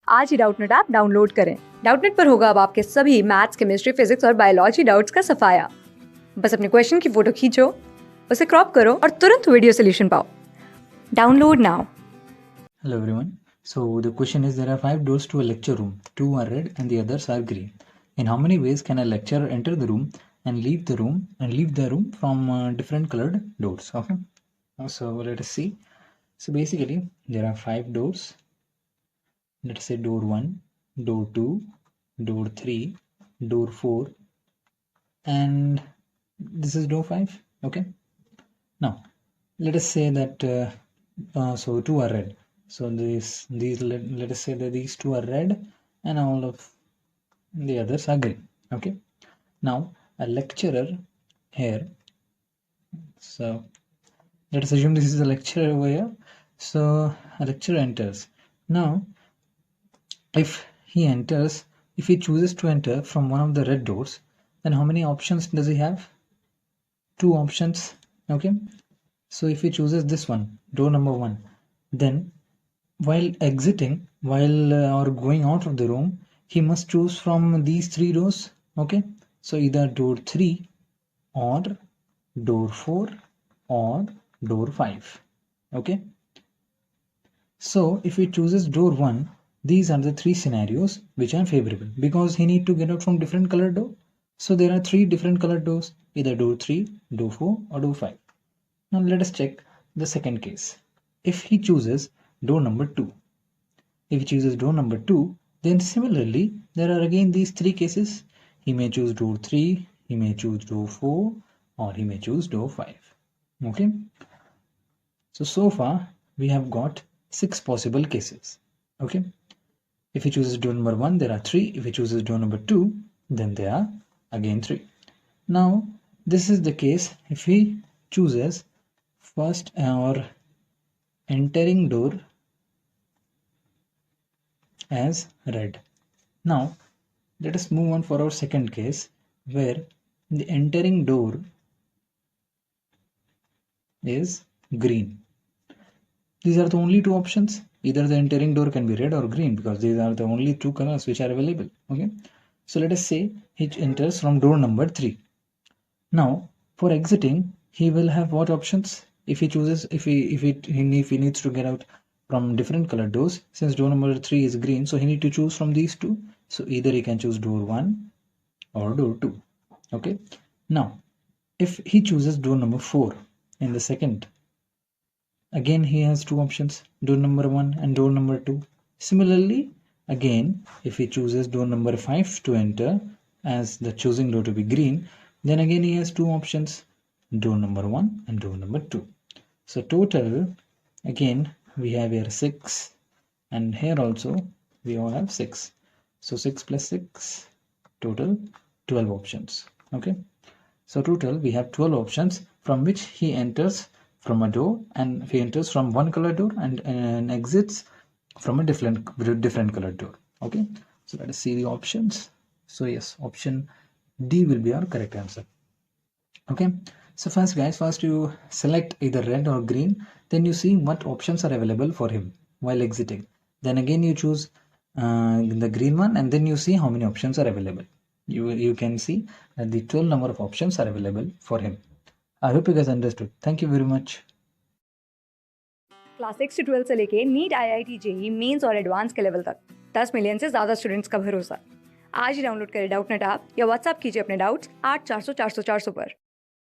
आज ही Doubtnut app download करें। Doubtnut पर होगा अब आपके सभी मैथ्स, केमिस्ट्री, फिजिक्स और बायोलॉजी डाउट्स का सफाया। बस अपने क्वेश्चन की फोटो खींचो, उसे क्रॉप करो और तुरंत वीडियो सोल्यूशन पाओ। Download now. Hello everyone. So the question is, there are 5 doors to a lecture room. 2 are red and the others are green. In how many ways can a lecturer enter the room and leave the room from different colored doors? Okay. So let us see. So basically there are 5 doors. Let us say door 1, door 2, door 3, door 4, and this is door 5. Okay. Now let us say that so 2 are red. So these let us say that these 2 are red and all of the others are green. Okay. Now a lecturer here. So let us assume this is a lecturer over here. So a lecturer enters. Now if he chooses to enter from one of the red doors, then how many options does he have? 2 options. Okay. So if he chooses this one, door number 1, then while exiting, or going out of the room, he must choose from these 3 doors. Okay. So either door 3 or door 4 or door 5. Okay. So if he chooses door 1, these are the 3 scenarios which are favorable because he need to get out from different colored door. So there are 3 different colored doors, either door 3, door 4 or door 5. Now let us check the second case. If he chooses door number 2, then similarly there are again these 3 cases. He may choose door 3, he may choose door 4, or he may choose door 5. Okay. So far we have got 6 possible cases. Okay. If he chooses door number 1, there are 3. If he chooses door number 2, then there are again 3. Now this is the case if he chooses first or entering door as red. Now let us move on for our second case where the entering door is green. These are the only 2 options. Either the entering door can be red or green because these are the only 2 colors which are available. Okay. So let us say he enters from door number 3. Now for exiting he will have what options? If he chooses, if he needs to get out from different colored doors, since door number 3 is green, so he need to choose from these 2. So either he can choose door 1 or door 2. Okay. Now if he chooses door number 4 in the second, again he has 2 options, door number 1 and door number 2. Similarly, again if he chooses door number 5 to enter as the choosing door to be green, then again he has 2 options, door number 1 and door number 2. So total again we have here 6, and here also we all have 6. So 6 plus 6, total 12 options. Okay. So total we have 12 options from which he enters from a door, and he enters from one color door and exits from a different colored door. Okay. So let us see the options. So yes, option D will be our correct answer. Okay. So first you select either red or green, then you see what options are available for him while exiting. Then again you choose the green one, and then you see how many options are available. You can see that the 12 number of options are available for him. I hope you guys understood. Thank you very much. Class 6 से 12 से लेके NEET, IIT, JEE mains और advance के level तक 10 million से ज्यादा students का भरोसा। आज ही डाउनलोड करें डाउटनेट ऐप या व्हाट्सएप कीजिए अपने डाउट्स 8400 400 400 पर।